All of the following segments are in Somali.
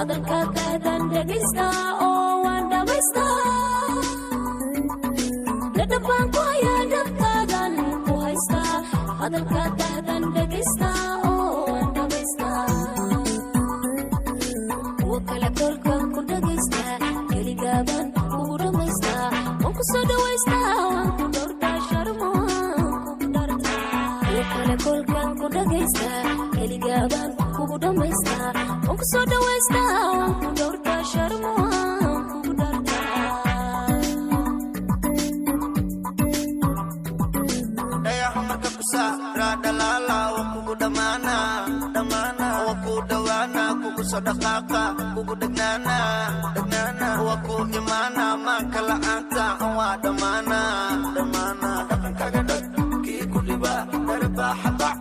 hadalka dahdan dhegaysta oo waan dhamaysta ladhabaan ku hayaa dhabtaadan ku haysta hadalka dahdan dhegaysta oo waan dhamaysta kuwa kale kolkan ku dhegaysta keligaaban kugu dhamaysta waan ku soo dhawaysta waan ku dhowrtaa sharmo kugu dharta kuwa kale kolkan ku dhegaysta keligaaban kugu dhamaysta waan ku soo dhawaysta waan ku dhowrtaa sharmo kugu dharta marka kusaara dhalala kugu dhamaana waku dhawaana kugu soo dhaqaaqa kugu dhagnaana waku imaana maanka la'aanta waa dhamaana dhaqankaaga dhag kii ku dhiba dharbaaxa bac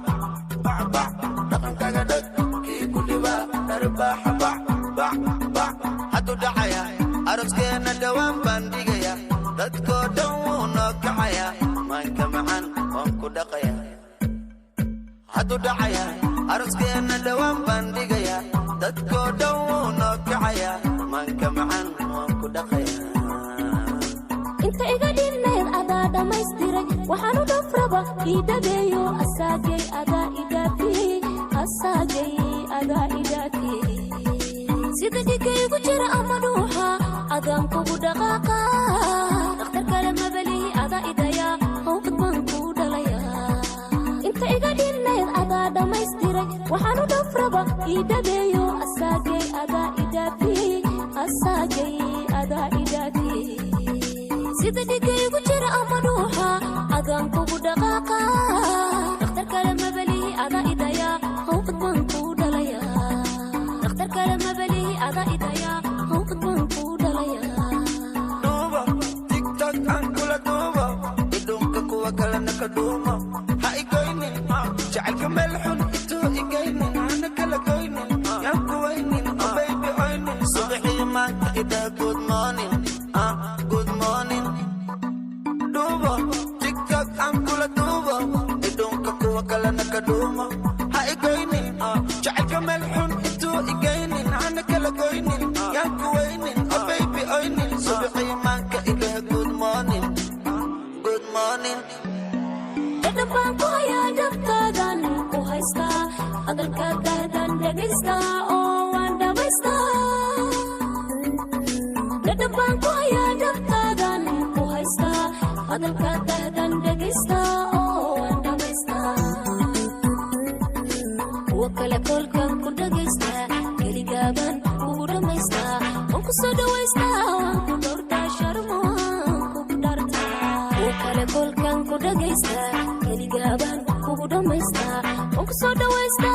dhaqankaaga dhag kii ku dhiba dharbaaxa bac hadduu dhacaya aroskeena dhawaan baan dhigaya dadkoo dhan wuu noo kacaya maanka macaan waan ku dhaqaya hadduu dhacaya aroskeena dhawaan baan dhigaya dadkoo dhan wuu noo kacaya maanka macaan waan ku dhaqaya inta iga dhinnayd adaa dhamaystiray waxaanu dhafraba ii dhabeeyo asaagay adaa idhaafiyey sida dhigaygu jira ama dhuuxa adaan kugu dhaqaaqa dhakhtar kale mabalihi adaa idaya hawqad baan kuu dhalaya inta iga dhinnayd adaa dhamaystiray waxaanu dhafraba ii dhabeeyo asaagay adaa idhaafiyey sida dhigaygu jira ama dhuuxa adaan kugu dhaqaaqa dhakhtar kale mabalihi adaa idaya hawqad baan kuu dhalaya dhakhtar kale mabalihi adaa idaya hawqad baan kuu dhalaya duuba tiktok aan kula duuba idunka kuwa kalena ka dhuuma ha igoynin jacaylka meel xun intuu igaynin hana kala goynin yaan kuwaynin baby oynin subaxii maanta idhaa good morning duuba tiktok aan kula duuba idunka kuwa kalena ka dhuuma ha igoynin jacaylka meel xun intuu igaynin hana kala goynin yaan kuwaynin baby oynin subaxii maanka idhaa good morning ladhabaan ku hayaa dhabtaadan ku haysta hadalka dahdan dhegaysta oo waan dhamaysta ladhabaan ku hayaa dhabtaadan ku haysta hadalka dahdan dhegaysta oo waan dhamaysta kuwa kale kolkan ku dhegaysta keligaaban kugu dhamaysta waan ku soo dhawaysta waan ku dhowrtaa sharmo kugu dharta kuwa kale kolkan ku dhegaysta keligaaban kugu dhamaysta waan ku soo dhawaysta